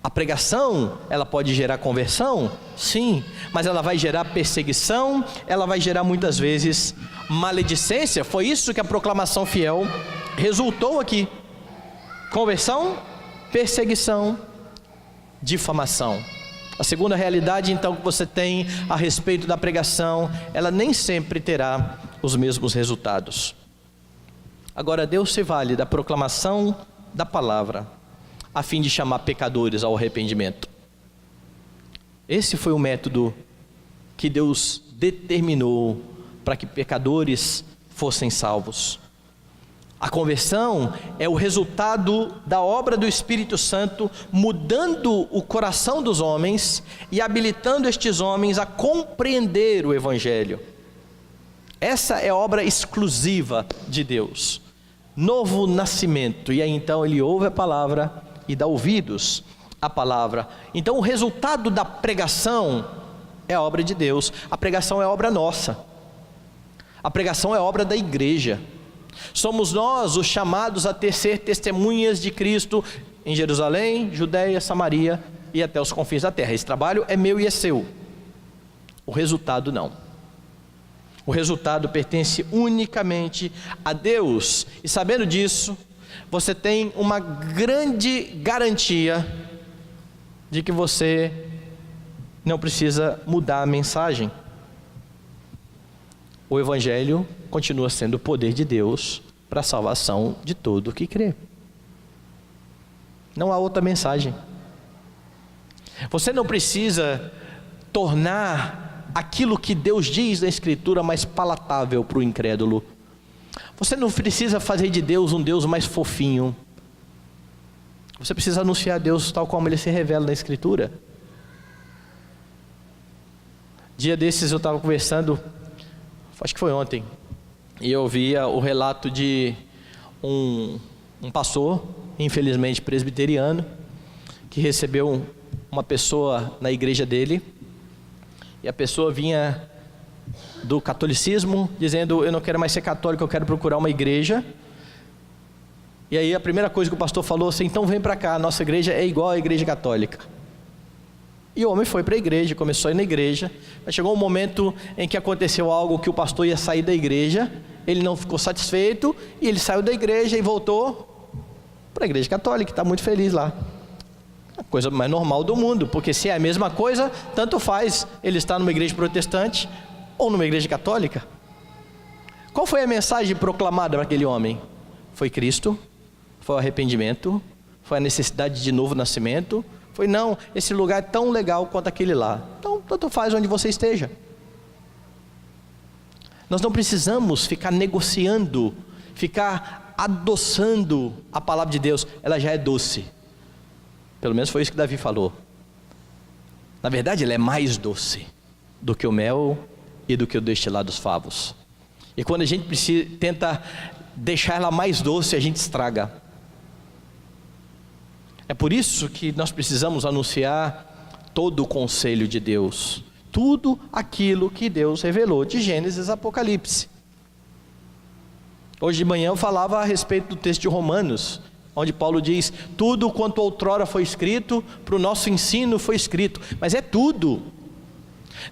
A pregação, ela pode gerar conversão? Sim, mas ela vai gerar perseguição, ela vai gerar muitas vezes maledicência. Foi isso que a proclamação fiel resultou aqui. Conversão, perseguição, difamação. A segunda realidade então que você tem a respeito da pregação, ela nem sempre terá os mesmos resultados. Agora Deus se vale da proclamação da palavra, a fim de chamar pecadores ao arrependimento. Esse foi o método que Deus determinou para que pecadores fossem salvos. A conversão é o resultado da obra do Espírito Santo, mudando o coração dos homens e habilitando estes homens a compreender o Evangelho. Essa é a obra exclusiva de Deus. Novo nascimento, e aí então ele ouve a palavra e dá ouvidos à palavra. Então o resultado da pregação é a obra de Deus, a pregação é obra nossa. A pregação é obra da igreja. Somos nós os chamados a ser testemunhas de Cristo em Jerusalém, Judeia, Samaria e até os confins da terra. Esse trabalho é meu e é seu. O resultado não. O resultado pertence unicamente a Deus. E sabendo disso, você tem uma grande garantia de que você não precisa mudar a mensagem. O Evangelho continua sendo o poder de Deus para a salvação de todo o que crê. Não há outra mensagem. Você não precisa tornar aquilo que Deus diz na Escritura mais palatável para o incrédulo. Você não precisa fazer de Deus um Deus mais fofinho. Você precisa anunciar Deus tal como Ele se revela na Escritura. Dia desses eu estava conversando, acho que foi ontem, e eu ouvia o relato de um pastor, infelizmente presbiteriano, que recebeu uma pessoa na igreja dele, e a pessoa vinha do catolicismo, dizendo: eu não quero mais ser católico, eu quero procurar uma igreja. E aí a primeira coisa que o pastor falou assim: então vem para cá, a nossa igreja é igual à igreja católica. E o homem foi para a igreja, começou a ir na igreja, mas chegou um momento em que aconteceu algo que o pastor ia sair da igreja, ele não ficou satisfeito, e ele saiu da igreja e voltou para a igreja católica, está muito feliz lá. A coisa mais normal do mundo, porque se é a mesma coisa, tanto faz ele estar numa igreja protestante ou numa igreja católica. Qual foi a mensagem proclamada para aquele homem? Foi Cristo, foi o arrependimento, foi a necessidade de novo nascimento, foi: não, esse lugar é tão legal quanto aquele lá. Então, tanto faz onde você esteja. Nós não precisamos ficar negociando, ficar adoçando a palavra de Deus. Ela já é doce. Pelo menos foi isso que Davi falou. Na verdade, ela é mais doce do que o mel e do que o destilado dos favos. E quando a gente tenta deixar ela mais doce, a gente estraga. É por isso que nós precisamos anunciar todo o conselho de Deus, tudo aquilo que Deus revelou, de Gênesis a Apocalipse. Hoje de manhã eu falava a respeito do texto de Romanos, onde Paulo diz: tudo quanto outrora foi escrito, para o nosso ensino foi escrito. Mas é tudo,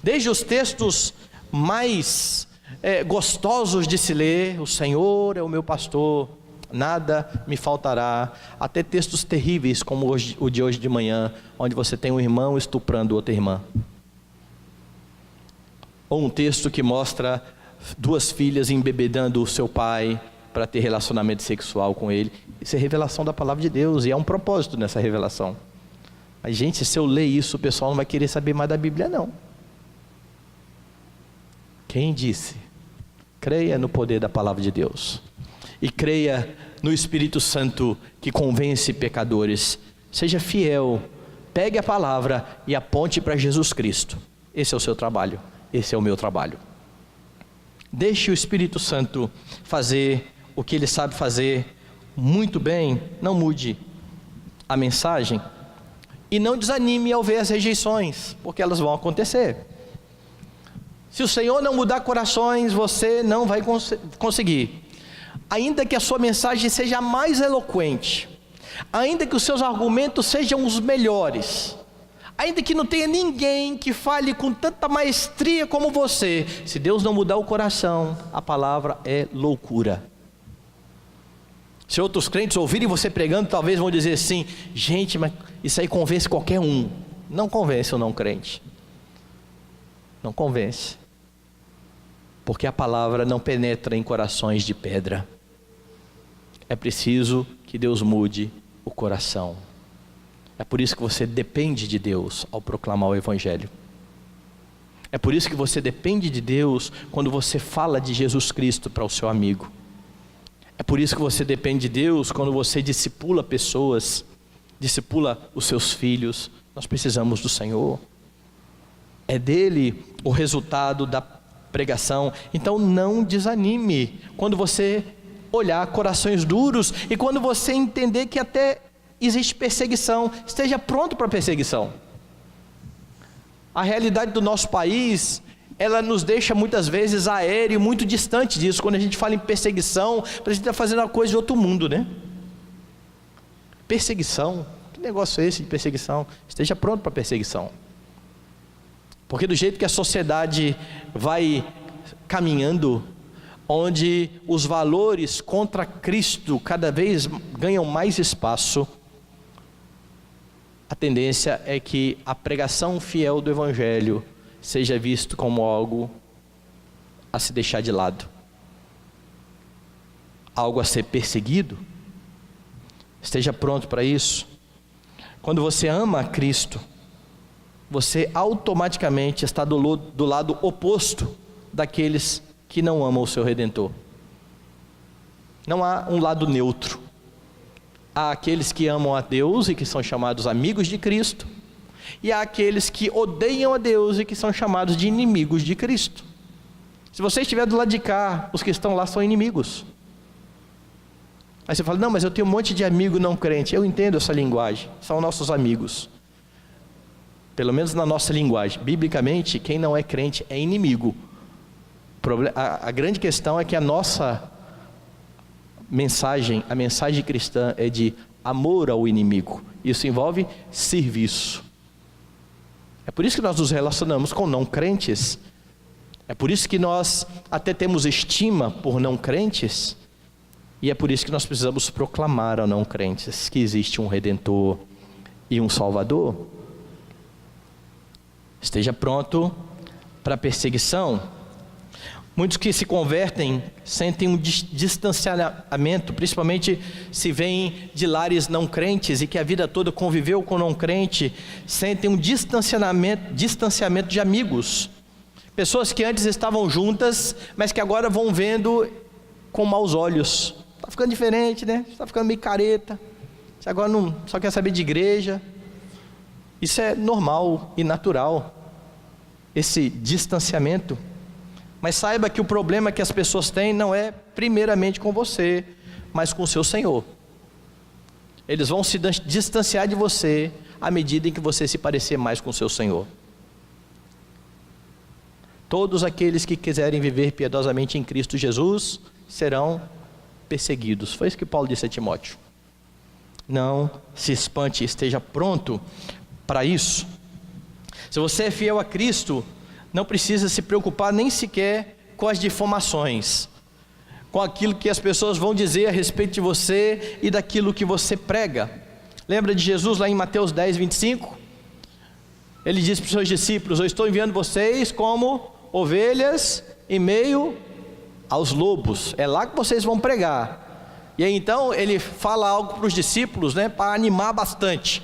desde os textos mais gostosos de se ler: o Senhor é o meu pastor, nada me faltará, até textos terríveis como o de hoje de manhã, onde você tem um irmão estuprando outra irmã, ou um texto que mostra duas filhas embebedando o seu pai para ter relacionamento sexual com ele. Isso é revelação da palavra de Deus, e há um propósito nessa revelação. Mas gente, se eu ler isso, o pessoal não vai querer saber mais da Bíblia não. Quem disse? Creia no poder da palavra de Deus, e creia no Espírito Santo que convence pecadores. Seja fiel, pegue a palavra e aponte para Jesus Cristo. Esse é o seu trabalho, esse é o meu trabalho. Deixe o Espírito Santo fazer o que Ele sabe fazer muito bem. Não mude a mensagem, e não desanime ao ver as rejeições, porque elas vão acontecer. Se o Senhor não mudar corações, você não vai conseguir. Ainda que a sua mensagem seja mais eloquente, ainda que os seus argumentos sejam os melhores, ainda que não tenha ninguém que fale com tanta maestria como você, se Deus não mudar o coração, a palavra é loucura. Se outros crentes ouvirem você pregando, talvez vão dizer assim: gente, mas isso aí convence qualquer um. Não convence o não crente, não convence, porque a palavra não penetra em corações de pedra. É preciso que Deus mude o coração. É por isso que você depende de Deus ao proclamar o Evangelho. É por isso que você depende de Deus quando você fala de Jesus Cristo para o seu amigo. É por isso que você depende de Deus quando você discipula pessoas, discipula os seus filhos. Nós precisamos do Senhor. É dele o resultado da pregação. Então não desanime quando você olhar corações duros, e quando você entender que até existe perseguição, esteja pronto para a perseguição. A realidade do nosso país ela nos deixa muitas vezes aéreo, muito distante disso. Quando a gente fala em perseguição, parece que a gente está fazendo uma coisa de outro mundo, né? Perseguição, que negócio é esse de perseguição? Esteja pronto para perseguição. Porque do jeito que a sociedade vai caminhando, onde os valores contra Cristo cada vez ganham mais espaço, a tendência é que a pregação fiel do Evangelho seja visto como algo a se deixar de lado, algo a ser perseguido. Esteja pronto para isso. Quando você ama a Cristo, você automaticamente está do lado oposto daqueles que não amam o seu Redentor. Não há um lado neutro. Há aqueles que amam a Deus e que são chamados amigos de Cristo, e há aqueles que odeiam a Deus e que são chamados de inimigos de Cristo. Se você estiver do lado de cá, os que estão lá são inimigos. Aí você fala, não, mas eu tenho um monte de amigo não crente. Eu entendo essa linguagem, são nossos amigos. Pelo menos na nossa linguagem. Biblicamente, quem não é crente é inimigo. A grande questão é que a nossa mensagem, a mensagem cristã é de amor ao inimigo. Isso envolve serviço. É por isso que nós nos relacionamos com não crentes. É por isso que nós até temos estima por não crentes. E é por isso que nós precisamos proclamar a não crentes que existe um Redentor e um Salvador. Esteja pronto para a perseguição. Muitos que se convertem sentem um distanciamento, principalmente se vêm de lares não crentes e que a vida toda conviveu com não crente, sentem um distanciamento de amigos. Pessoas que antes estavam juntas, mas que agora vão vendo com maus olhos. Está ficando diferente, né? Está ficando meio careta. Você agora não só quer saber de igreja. Isso é normal e natural, esse distanciamento. Mas saiba que o problema que as pessoas têm não é primeiramente com você, mas com o seu Senhor. Eles vão se distanciar de você à medida em que você se parecer mais com o seu Senhor. Todos aqueles que quiserem viver piedosamente em Cristo Jesus serão perseguidos. Foi isso que Paulo disse a Timóteo. Não se espante, esteja pronto para isso. Se você é fiel a Cristo, não precisa se preocupar nem sequer com as difamações, com aquilo que as pessoas vão dizer a respeito de você e daquilo que você prega. Lembra de Jesus lá em Mateus 10, 25? Ele disse para os seus discípulos, eu estou enviando vocês como ovelhas em meio aos lobos, é lá que vocês vão pregar. E aí então ele fala algo para os discípulos, né, para animar bastante.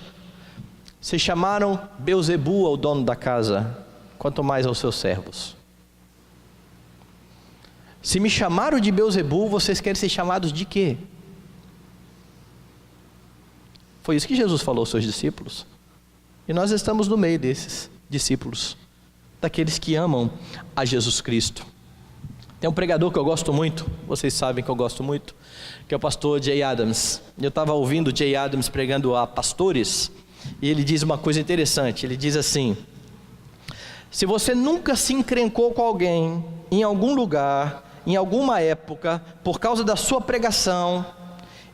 Vocês chamaram Beelzebu ao dono da casa, quanto mais aos seus servos. Se me chamaram de Beelzebu, vocês querem ser chamados de quê? Foi isso que Jesus falou aos seus discípulos. E nós estamos no meio desses discípulos, daqueles que amam a Jesus Cristo. Tem um pregador que eu gosto muito, vocês sabem que eu gosto muito, que é o pastor Jay Adams. Eu estava ouvindo Jay Adams pregando a pastores, e ele diz uma coisa interessante. Ele diz assim: se você nunca se encrencou com alguém, em algum lugar, em alguma época, por causa da sua pregação,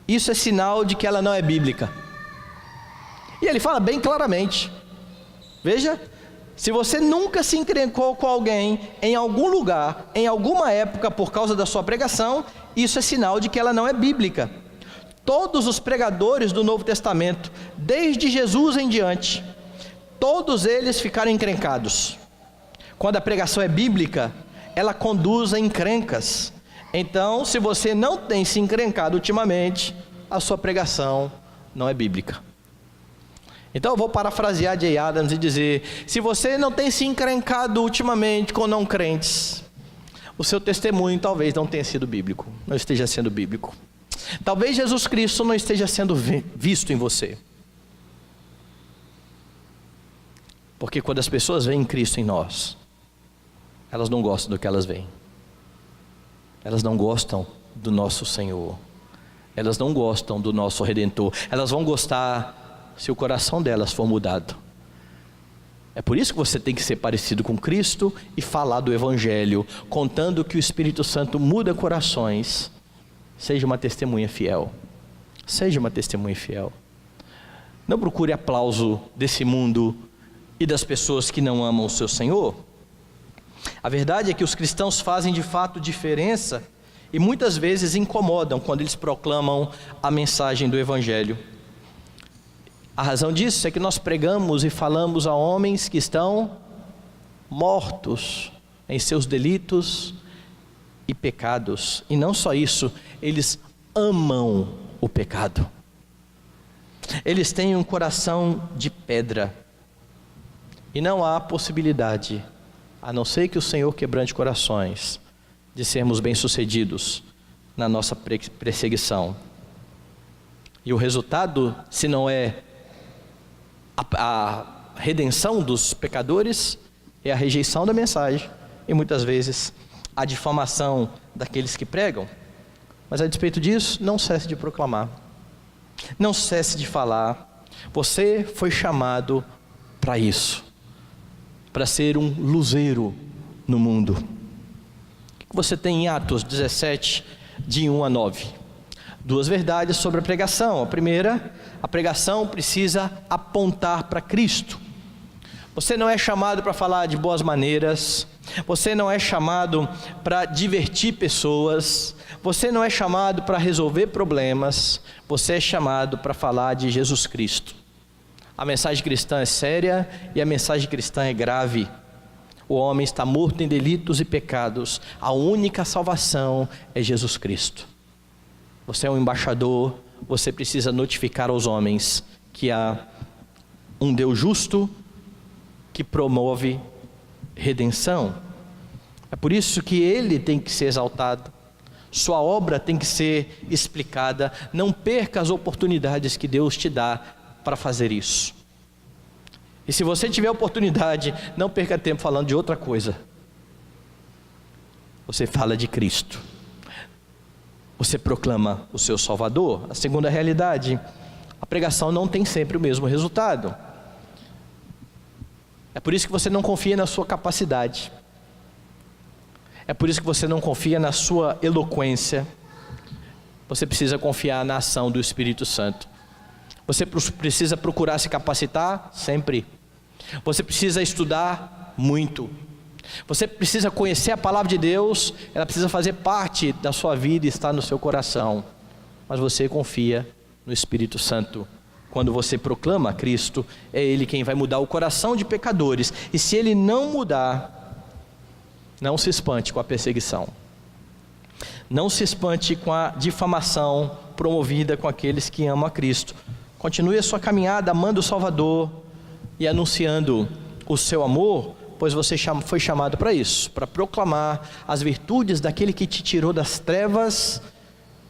isso é sinal de que ela não é bíblica. E ele fala bem claramente. Veja, se você nunca se encrencou com alguém, em algum lugar, em alguma época, por causa da sua pregação, isso é sinal de que ela não é bíblica. Todos os pregadores do Novo Testamento, desde Jesus em diante, todos eles ficaram encrencados. Quando a pregação é bíblica, ela conduz a encrencas. Então, se você não tem se encrencado ultimamente, a sua pregação não é bíblica. Então eu vou parafrasear Jay Adams e dizer: se você não tem se encrencado ultimamente com não crentes, o seu testemunho talvez não tenha sido bíblico, não esteja sendo bíblico. Talvez Jesus Cristo não esteja sendo visto em você. Porque quando as pessoas veem Cristo em nós, elas não gostam do que elas veem. Elas não gostam do nosso Senhor. Elas não gostam do nosso Redentor. Elas vão gostar se o coração delas for mudado. É por isso que você tem que ser parecido com Cristo e falar do Evangelho, contando que o Espírito Santo muda corações. Seja uma testemunha fiel. Seja uma testemunha fiel. Não procure aplauso desse mundo e das pessoas que não amam o seu Senhor. A verdade é que os cristãos fazem de fato diferença e muitas vezes incomodam quando eles proclamam a mensagem do Evangelho. A razão disso é que nós pregamos e falamos a homens que estão mortos em seus delitos e pecados. E não só isso, eles amam o pecado. Eles têm um coração de pedra. E não há possibilidade, a não ser que o Senhor quebrante corações, de sermos bem-sucedidos na nossa perseguição. E o resultado, se não é a redenção dos pecadores, é a rejeição da mensagem e muitas vezes a difamação daqueles que pregam. Mas a despeito disso, não cesse de proclamar, não cesse de falar. Você foi chamado para isso, para ser um luzeiro no mundo. O que você tem em Atos 17, de 1 a 9? Duas verdades sobre a pregação. A primeira, a pregação precisa apontar para Cristo. Você não é chamado para falar de boas maneiras, você não é chamado para divertir pessoas, você não é chamado para resolver problemas, você é chamado para falar de Jesus Cristo. A mensagem cristã é séria e a mensagem cristã é grave. O homem está morto em delitos e pecados. A única salvação é Jesus Cristo. Você é um embaixador, você precisa notificar aos homens que há um Deus justo que promove redenção. É por isso que Ele tem que ser exaltado, sua obra tem que ser explicada. Não perca as oportunidades que Deus te dá para fazer isso. E se você tiver oportunidade, não perca tempo falando de outra coisa. Você fala de Cristo. Você proclama o seu Salvador. A segunda realidade, a pregação não tem sempre o mesmo resultado. É por isso que você não confia na sua capacidade. É por isso que você não confia na sua eloquência. Você precisa confiar na ação do Espírito Santo. Você precisa procurar se capacitar sempre. Você precisa estudar muito. Você precisa conhecer a palavra de Deus. Ela precisa fazer parte da sua vida e estar no seu coração. Mas você confia no Espírito Santo. Quando você proclama Cristo, é Ele quem vai mudar o coração de pecadores. E se Ele não mudar, não se espante com a perseguição. Não se espante com a difamação promovida com aqueles que amam a Cristo. Continue a sua caminhada amando o Salvador e anunciando o seu amor, pois você foi chamado para isso, para proclamar as virtudes daquele que te tirou das trevas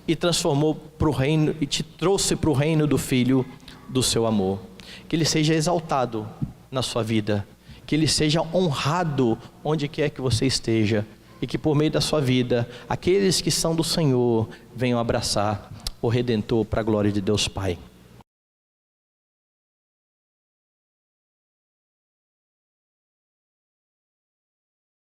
e transformou para o reino, e te trouxe para o reino do Filho do seu amor. Que Ele seja exaltado na sua vida, que Ele seja honrado onde quer que você esteja, e que por meio da sua vida, aqueles que são do Senhor venham abraçar o Redentor para a glória de Deus Pai.